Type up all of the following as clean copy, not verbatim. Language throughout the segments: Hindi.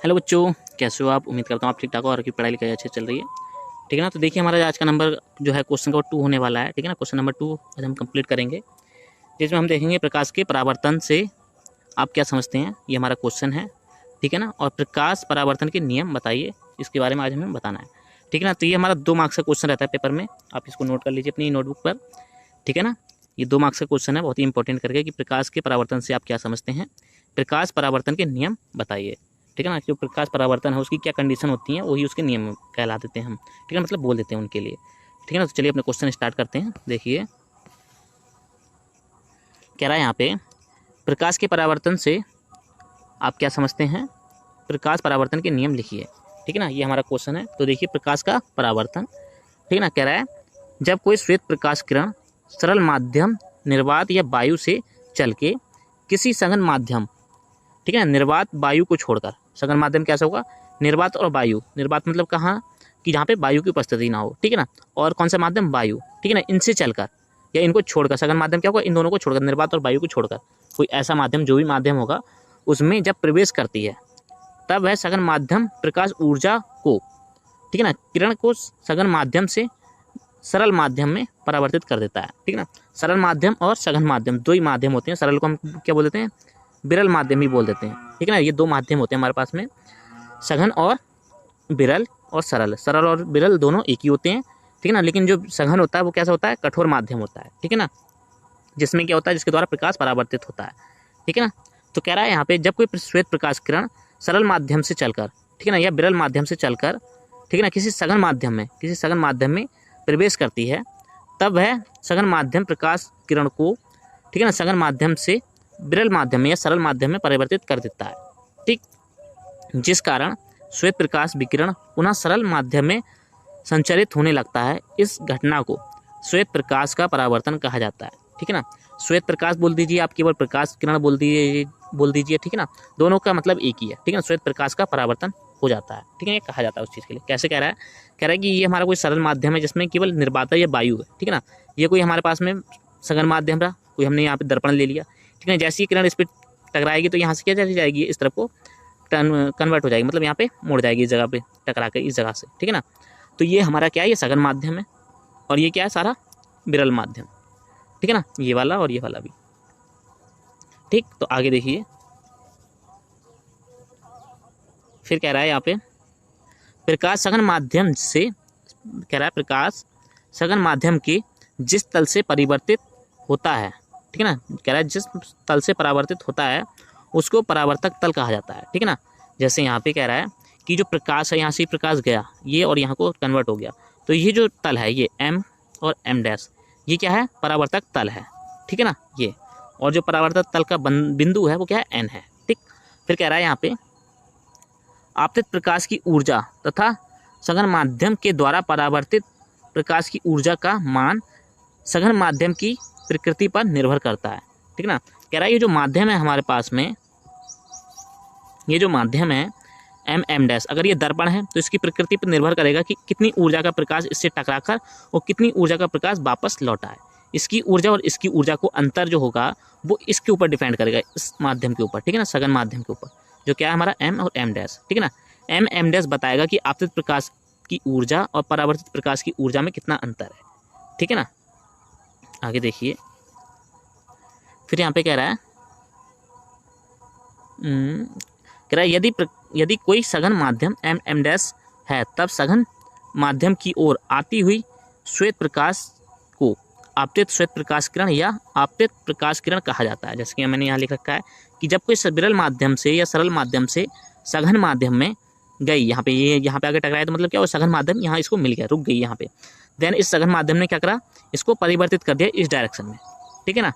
हेलो बच्चों, कैसे हो आप। उम्मीद करता हूँ आप ठीक ठाक हो और आपकी पढ़ाई लिखाई अच्छी चल रही है। ठीक है ना। तो देखिए हमारा आज का नंबर जो है क्वेश्चन नंबर 2 होने वाला है। ठीक है ना। क्वेश्चन नंबर 2 आज हम कंप्लीट करेंगे, जिसमें हम देखेंगे प्रकाश के परावर्तन से आप क्या समझते हैं। ये हमारा क्वेश्चन है। ठीक है ना। और प्रकाश परावर्तन के नियम बताइए, इसके बारे में आज हमें बताना है। ठीक है ना। तो ये हमारा 2 मार्क्स का क्वेश्चन रहता है पेपर में, आप इसको नोट कर लीजिए अपनी नोटबुक पर। ठीक है ना। ये 2 मार्क्स का क्वेश्चन है, बहुत ही इंपॉर्टेंट करके कि प्रकाश के परावर्तन से आप क्या समझते हैं, प्रकाश परावर्तन के नियम बताइए। ठीक है ना। जो प्रकाश परावर्तन है उसकी क्या कंडीशन होती है, वही उसके नियम कहला देते हैं हम। ठीक है, मतलब बोल देते हैं उनके लिए। ठीक है ना। तो चलिए अपने क्वेश्चन स्टार्ट करते हैं। देखिए कह रहा है यहाँ पे, प्रकाश के परावर्तन से आप क्या समझते हैं, प्रकाश परावर्तन के नियम लिखिए। ठीक है ना। ये हमारा क्वेश्चन है। तो देखिए प्रकाश का परावर्तन, ठीक है ना, कह रहा है जब कोई श्वेत प्रकाश किरण सरल माध्यम निर्वात या वायु से चल के किसी सघन माध्यम, ठीक है ना, निर्वात वायु को छोड़कर, सघन माध्यम कैसा होगा, निर्वात और वायु, निर्वात मतलब कहाँ कि जहाँ पे वायु की उपस्थिति ना हो। ठीक है ना। और कौन सा माध्यम, वायु। ठीक है ना। इनसे चलकर या इनको छोड़कर, सघन माध्यम क्या होगा, इन दोनों को छोड़कर, निर्वात और वायु को छोड़कर कोई ऐसा माध्यम, जो भी माध्यम होगा उसमें जब प्रवेश करती है तब वह सघन माध्यम प्रकाश ऊर्जा को, ठीक है ना, किरण को सघन माध्यम से सरल माध्यम में परावर्तित कर देता है। ठीक है ना। सरल माध्यम और सघन माध्यम दो ही माध्यम होते हैं। सरल को हम क्या बोल देते हैं, विरल माध्यम ही बोल देते हैं। ठीक है ना। ये 2 माध्यम होते हैं हमारे पास में, सघन और विरल और सरल। सरल और विरल दोनों एक ही होते हैं। ठीक है ना। लेकिन जो सघन होता है वो कैसा होता है, कठोर माध्यम होता है। ठीक है ना। जिसमें क्या होता है, जिसके द्वारा प्रकाश परावर्तित होता है। ठीक है ना। तो कह रहा है यहाँ पे, जब कोई श्वेत प्रकाश किरण सरल माध्यम से चलकर, ठीक है ना, या विरल माध्यम से चलकर, ठीक है ना, किसी सघन माध्यम में प्रवेश करती है तब वह सघन माध्यम प्रकाश किरण को, ठीक है ना, सघन माध्यम से विरल माध्यम में या सरल माध्यम में परिवर्तित कर देता है। ठीक, जिस कारण श्वेत प्रकाश विकिरण पुनः सरल माध्यम में संचरित होने लगता है। इस घटना को श्वेत प्रकाश का परावर्तन कहा जाता है। ठीक है ना। श्वेत प्रकाश बोल दीजिए, आप केवल प्रकाश किरण बोल दीजिए। ठीक है ना। दोनों का मतलब एक ही है। ठीक है ना। श्वेत प्रकाश का परावर्तन हो जाता है। ठीक है, ये कहा जाता है उस चीज़ के लिए। कैसे कह रहा है कि ये हमारा कोई सरल माध्यम है जिसमें केवल निर्वाता या वायु है। ठीक है ना। ये कोई हमारे पास में सघन माध्यम रहा, कोई हमने यहाँ पे दर्पण ले लिया। ठीक है। जैसी किरण इस पर टकराएगी तो यहाँ से क्या चली जाएगी, इस तरफ को कन्वर्ट हो जाएगी, मतलब यहाँ पे मुड़ जाएगी इस जगह पे टकरा के, इस जगह से। ठीक है ना। तो ये हमारा क्या है, ये सघन माध्यम है। और ये क्या है, सारा विरल माध्यम। ठीक है ना। ये वाला और ये वाला भी। ठीक, तो आगे देखिए फिर कह रहा है यहाँ पे, प्रकाश सघन माध्यम से, कह रहा है प्रकाश सघन माध्यम के जिस तल से परिवर्तित होता है, ठीक है ना, कह रहा है जिस तल से परावर्तित होता है उसको परावर्तक तल कहा जाता है। ठीक है ना। जैसे यहाँ पे कह रहा है कि जो प्रकाश है, यहाँ से प्रकाश गया ये और यहाँ को कन्वर्ट हो गया, तो ये जो तल है, ये M और M डैश, ये क्या है, परावर्तक तल है। ठीक है ना। ये और जो परावर्तक तल का बिंदु है वो क्या है, N है। ठीक, फिर कह रहा है यहाँ पे, आपतित प्रकाश की ऊर्जा तथा सघन माध्यम के द्वारा परावर्तित प्रकाश की ऊर्जा का मान सघन माध्यम की प्रकृति पर निर्भर करता है। ठीक है ना। कह रहा है ये जो माध्यम है हमारे पास में, ये जो माध्यम है M डैश, अगर ये दर्पण है तो इसकी प्रकृति पर निर्भर करेगा कि कितनी ऊर्जा का प्रकाश इससे टकराकर और कितनी ऊर्जा का प्रकाश वापस लौटा है। इसकी ऊर्जा और इसकी ऊर्जा को अंतर जो होगा वो इसके ऊपर डिपेंड करेगा, इस माध्यम के ऊपर। ठीक है ना, सघन माध्यम के ऊपर, जो क्या है हमारा M और M डैश। ठीक है ना। M डैश बताएगा कि आपतित प्रकाश की ऊर्जा और परावर्तित प्रकाश की ऊर्जा में कितना अंतर है। ठीक है ना। आगे देखिए फिर यहाँ पे कह रहा है, यदि कोई सघन माध्यम M डैश है तब सघन माध्यम की ओर आती हुई श्वेत प्रकाश को आपतित श्वेत प्रकाश किरण या आपतित प्रकाश किरण कहा जाता है। जैसे कि मैंने यहाँ लिख रखा है कि जब कोई विरल माध्यम से या सरल माध्यम से सघन माध्यम में गई, यहाँ पे ये यहाँ पे आगे टकराया तो मतलब क्या, वो सघन माध्यम यहाँ इसको मिल गया, रुक गई यहाँ पे। देन इस सघन माध्यम ने क्या करा, इसको परिवर्तित कर दिया इस डायरेक्शन में। ठीक है ना।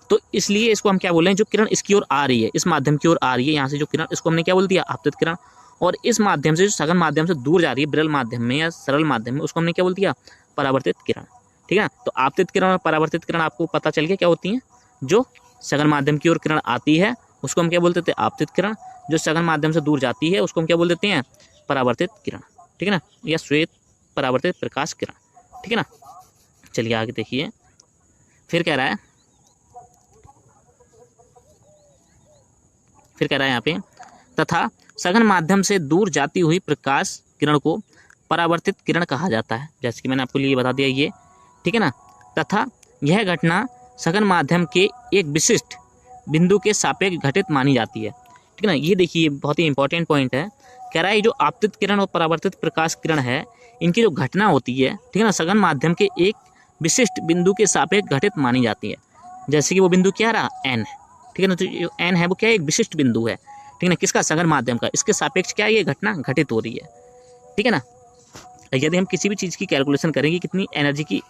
तो इसलिए इसको हम क्या बोल रहे हैं, जो किरण इसकी ओर आ रही है, इस माध्यम की ओर आ रही है, यहाँ से जो किरण, इसको हमने क्या बोल दिया, आपतित किरण। और इस माध्यम से जो सघन माध्यम से दूर जा रही है, विरल माध्यम में या सरल माध्यम में, उसको हमने क्या बोल दिया, परावर्तित किरण। ठीक है ना। तो आपतित किरण और परावर्तित किरण आपको पता चल गया क्या होती हैं। जो सघन माध्यम की ओर किरण आती है उसको हम क्या बोलते थे, आपतित किरण। जो सघन माध्यम से दूर जाती है उसको हम क्या बोल देते हैं, परावर्तित किरण। ठीक है ना, या श्वेत परावर्तित प्रकाश किरण। ठीक है ना। चलिए आगे देखिए फिर कह रहा है, यहाँ पे, तथा सघन माध्यम से दूर जाती हुई प्रकाश किरण को परावर्तित किरण कहा जाता है, जैसे कि मैंने आपको लिए बता दिया ये, ठीक है ना। तथा यह घटना सघन माध्यम के एक विशिष्ट बिंदु के सापेक्ष घटित मानी जाती है, ठीक है ना। ये देखिए बहुत ही इंपॉर्टेंट पॉइंट है। कह रहा है जो आपतित किरण और परावर्तित प्रकाश किरण है, इनकी जो घटना होती है, ठीक है ना, सघन माध्यम के एक विशिष्ट बिंदु के सापेक्ष घटित मानी जाती है। जैसे कि वो बिंदु क्या रहा, एन है, ठीक है ना। तो जो एन है वो क्या है, एक विशिष्ट बिंदु है, ठीक है ना, किसका, सघन माध्यम का। इसके सापेक्ष क्या ये घटना घटित हो रही है, ठीक है ना। यदि हम किसी भी चीज़ की कैलकुलेशन करेंगे, कितनी एनर्जी की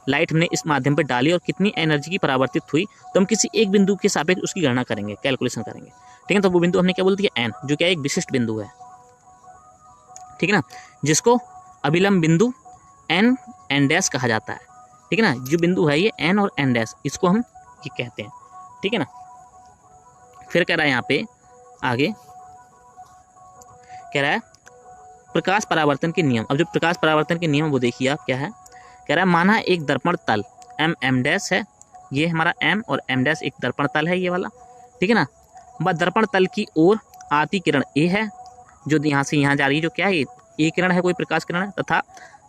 लाइट हमने इस माध्यम पर डाली और कितनी एनर्जी की परावर्तित हुई, तो हम किसी एक बिंदु के सापेक्ष उसकी गणना करेंगे, कैलकुलेशन करेंगे, ठीक है। तो वो बिंदु हमने क्या बोल दिया, एन, जो क्या एक विशिष्ट बिंदु है, ठीक है ना, जिसको अभिलंब बिंदु एन एन डैश कहा जाता है, ठीक है ना। जो बिंदु है ये एन और एन डैश, इसको हम ये कहते हैं, ठीक है ना। फिर कह रहा है यहाँ पे आगे, कह रहा है प्रकाश परावर्तन के नियम। अब जो प्रकाश परावर्तन के नियम वो देखिए आप क्या है। कह रहा है माना एक दर्पण तल एम एम डैश है, ये हमारा एम और एम डैश एक दर्पण तल है ये वाला, ठीक है ना। वह दर्पण तल की ओर आती किरण ए है, जो यहाँ से यहाँ जा रही है, जो क्या है, ए किरण है, कोई प्रकाश किरण है। तथा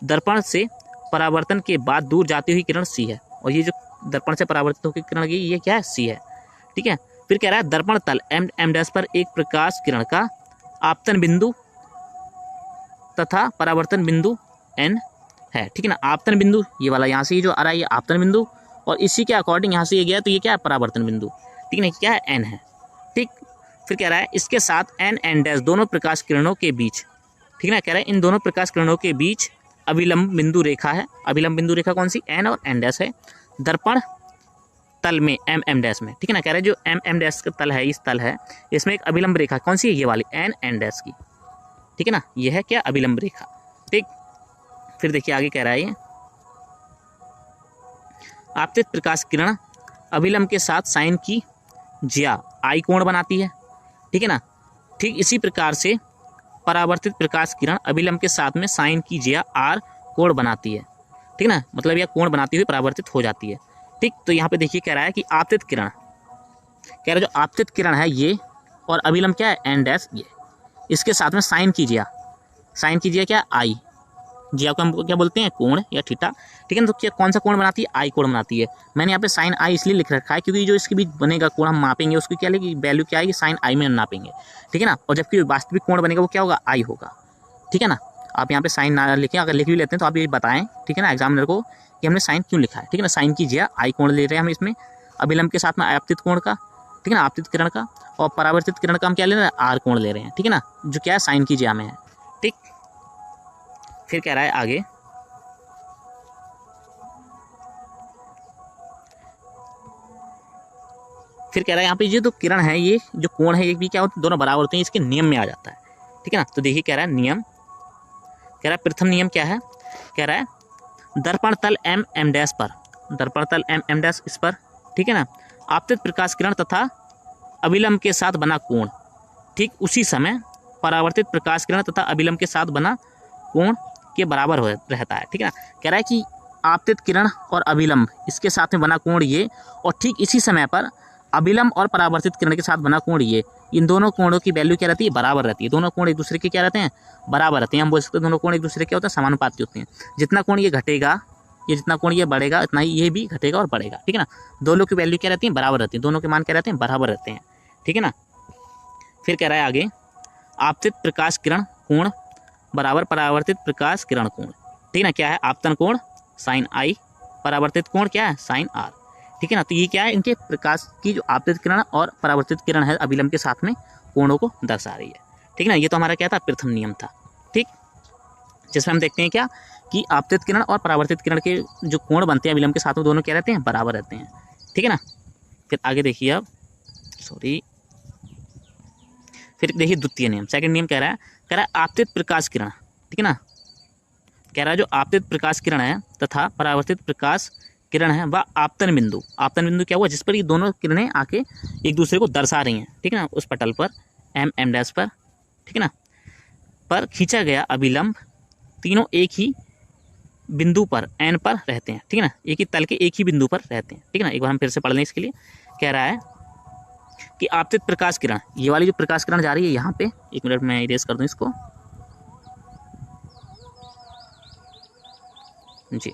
दर्पण से परावर्तन के बाद दूर जाती हुई किरण सी है, और ये जो दर्पण से परावर्तित होकर किरण गई ये क्या है, सी है, ठीक है। फिर कह रहा है दर्पण तल एम एम डैश पर एक प्रकाश किरण का आपतन बिंदु तथा परावर्तन बिंदु एन है, ठीक है ना। आपतन बिंदु ये वाला यहाँ से ये जो आ रहा है ये आपतन बिंदु, और इसी के अकॉर्डिंग यहाँ से ये गया तो ये क्या है, परावर्तन बिंदु, ठीक है ना, क्या है, एन है, ठीक। फिर कह रहा है इसके साथ एन एन डैश दोनों प्रकाश किरणों के बीच, ठीक है ना, कह रहा है इन दोनों प्रकाश किरणों के बीच अभिलंब बिंदु रेखा है। अभिलंब बिंदु रेखा कौन सी, एन और एन डैश है, दर्पण तल में एम एम डैश में, ठीक है ना। कह रहा है जो एम एम डैश का तल है, इस तल है, इसमें एक अभिलंब रेखा कौन सी है, ये वाली एन एन डैश की, ठीक है ना, ये है क्या, अभिलंब रेखा, ठीक। फिर देखिए आगे कह रहा है ये आपतित प्रकाश किरण अभिलंब के साथ साइन की ज्या आई कोण बनाती है, ठीक है ना। ठीक इसी प्रकार से परावर्तित प्रकाश किरण अभिलंब के साथ में साइन की ज्या आर कोण बनाती है, ठीक है ना, मतलब यह कोण बनाती हुई परावर्तित हो जाती है, ठीक। तो यहाँ पे देखिए कह रहा है कि आपतित किरण, कह रहा है जो आपतित किरण है ये, और अभिलंब क्या है, एन डैश ये, इसके साथ में साइन कीजिए, साइन कीजिए क्या, आई, जिया को हम क्या बोलते हैं, कोण या थीटा, ठीक है ना। तो क्या कौन सा कोण बनाती है, आई कोण बनाती है। मैंने यहाँ पे साइन आई इसलिए लिख रखा है क्योंकि जो इसके बीच बनेगा कोण हम मापेंगे, उसकी क्या लेगी, वैल्यू क्या आएगी, साइन आई में हम नापेंगे, ठीक है ना। और जबकि वास्तविक कोण बनेगा वो क्या होगा, आई होगा, ठीक है ना। आप यहाँ पे साइन ना लिखें, अगर लिख भी लेते हैं तो आप ये बताएं, ठीक है ना, एग्जामिनर को कि हमने साइन क्यों लिखा है, ठीक है ना। साइन की ज्या आई कोण ले रहे हैं हम इसमें, अभिलंब के साथ में आपतित कोण का, ठीक है ना, आपतित किरण का, और परावर्तित किरण का हम क्या ले रहे हैं, आर कोण ले रहे हैं, ठीक है ना, जो क्या है, साइन की ज्या में है, ठीक। फिर कह रहा है आगे, फिर कह रहा है यहाँ पे ये जो किरण है, ये जो कोण है, ये भी क्या होता है, दोनों बराबर होते हैं, इसके नियम में आ जाता है, ठीक है ना। तो देखिए कह रहा है नियम, कह रहा है प्रथम नियम क्या है, कह रहा है दर्पण तल एम एम डैश पर, दर्पण तल एम एम डैश इस पर, ठीक है ना, आपतित प्रकाश किरण तथा अभिलंब के साथ बना कोण ठीक उसी समय परावर्तित प्रकाश किरण तथा अभिलंब के साथ बना कोण के बराबर हो रहता है, ठीक है ना। कह रहा है कि आपतित किरण और अभिलंब इसके साथ में बना कोण ये, और ठीक इसी समय पर अभिलंब और परावर्तित किरण के साथ बना कोण ये, इन दोनों कोणों की वैल्यू क्या रहती है, बराबर रहती है। दोनों कोण एक दूसरे के क्या रहते हैं, बराबर रहते हैं। हम बोल सकते हैं दोनों कोण एक दूसरे के होते हैं, समानुपाती होते हैं। जितना कोण ये घटेगा, ये जितना कोण ये बढ़ेगा, इतना ही ये भी घटेगा और बढ़ेगा, ठीक है ना। दोनों की वैल्यू क्या रहती है, बराबर रहती है, दोनों के मान क्या रहते हैं, बराबर रहते हैं, ठीक है ना। फिर कह रहा है आगे, आपतित प्रकाश किरण कोण बराबर परावर्तित प्रकाश किरण कोण, ठीक है ना। क्या है, आपतन कोण साइन आई, परावर्तित कोण क्या है, साइन आर, ठीक है ना। तो ये क्या है, इनके प्रकाश की जो आपतित किरण और परावर्तित किरण है अभिलंब के साथ में कोणों को दर्शा रही है, ठीक है ना। ये तो हमारा क्या था, प्रथम नियम था, ठीक। जिसमें हम देखते हैं क्या कि आपतित किरण और परावर्तित किरण के जो कोण बनते हैं अभिलंब के साथ में, दोनों क्या रहते हैं, बराबर रहते हैं, ठीक है ना। फिर आगे देखिए अब, फिर देखिए द्वितीय नियम, सेकंड नियम कह रहा है आपतित प्रकाश किरण, ठीक है ना। कह रहा है जो आपतित प्रकाश किरण है तथा परावर्तित प्रकाश किरण है वह आपतन बिंदु, आपतन बिंदु क्या हुआ, जिस पर ये दोनों किरणें आके एक दूसरे को दर्शा रही हैं, ठीक है ना, उस पटल पर एम एम डैश पर, ठीक है ना, पर खींचा गया अभिलंब तीनों एक ही बिंदु पर एन पर रहते हैं, ठीक है ना, एक ही तल के एक ही बिंदु पर रहते हैं, ठीक है ना। एक बार हम फिर से पढ़ लें इसके लिए। कह रहा है कि आपतित प्रकाश किरण, ये वाली जो प्रकाश किरण जा रही है यहाँ पे, एक मिनट में इरेज कर दूँ इसको जी।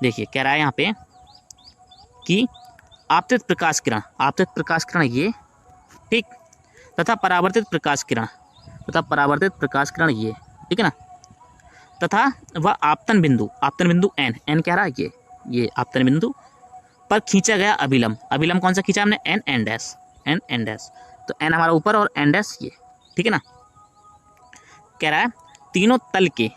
देखिए क्या रहा है यहाँ पे कि आपतित प्रकाश किरण ये, ठीक, तथा परावर्तित प्रकाश किरण ये, ठीक है ना, तथा वह आपतन बिंदु एन क्या रहा है, ये आपतन बिंदु पर खींचा गया अभिलंब कौन सा खींचा हमने, एन डैश, तो एन हमारा ऊपर और एन डैश ये, ठीक है ना। कह रहा है तीनों तल के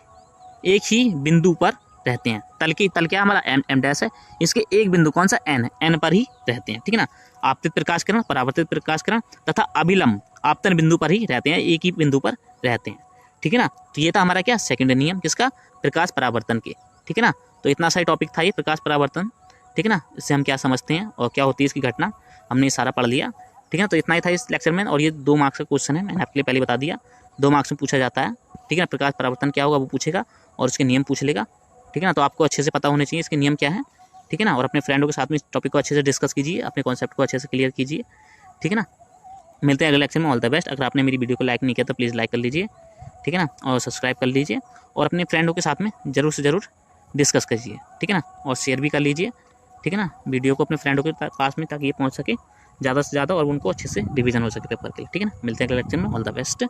एक ही बिंदु पर रहते हैं, तल क्या हमारा एम डैश है, इसके एक बिंदु कौन सा, एन पर ही रहते हैं, ठीक है ना। आपतित प्रकाश किरण, परावर्तित प्रकाश किरण तथा अभिलंब आपतन बिंदु पर ही रहते हैं, एक ही बिंदु पर रहते हैं, ठीक है ना। तो ये था हमारा क्या, सेकंड नियम, किसका, प्रकाश परावर्तन के, ठीक है ना। तो इतना सा टॉपिक था ये प्रकाश परावर्तन, ठीक है ना। इससे हम क्या समझते हैं और क्या होती है इसकी घटना, हमने ये सारा पढ़ लिया, ठीक है ना। तो इतना ही था इस लेक्चर में, और ये 2 मार्क्स का क्वेश्चन है, मैंने आपके लिए पहले बता दिया, 2 मार्क्स में पूछा जाता है, ठीक है ना। प्रकाश परावर्तन क्या होगा वो पूछेगा और उसके नियम पूछ लेगा, ठीक है ना। तो आपको अच्छे से पता होने चाहिए इसके नियम क्या है, ठीक है ना। और अपने फ्रेंडों के साथ में इस टॉपिक को अच्छे से डिस्कस कीजिए, अपने कॉन्सेप्ट को अच्छे से क्लियर कीजिए, ठीक है ना। मिलते हैं अगले लेक्चर में, ऑल द बेस्ट। अगर आपने मेरी वीडियो को लाइक नहीं किया तो प्लीज़ लाइक कर लीजिए, ठीक है ना, और सब्सक्राइब कर लीजिए, और अपने फ्रेंडों के साथ में ज़रूर से ज़रूर डिस्कस कीजिए, ठीक है ना, और शेयर भी कर लीजिए, ठीक है ना, वीडियो को अपने फ्रेंडों के पास में, ताकि ये पहुँच सके ज़्यादा से ज़्यादा और उनको अच्छे से रिवीजन हो सके पेपर के लिए, ठीक है ना। मिलते हैं अगले लेक्चर में, ऑल द बेस्ट।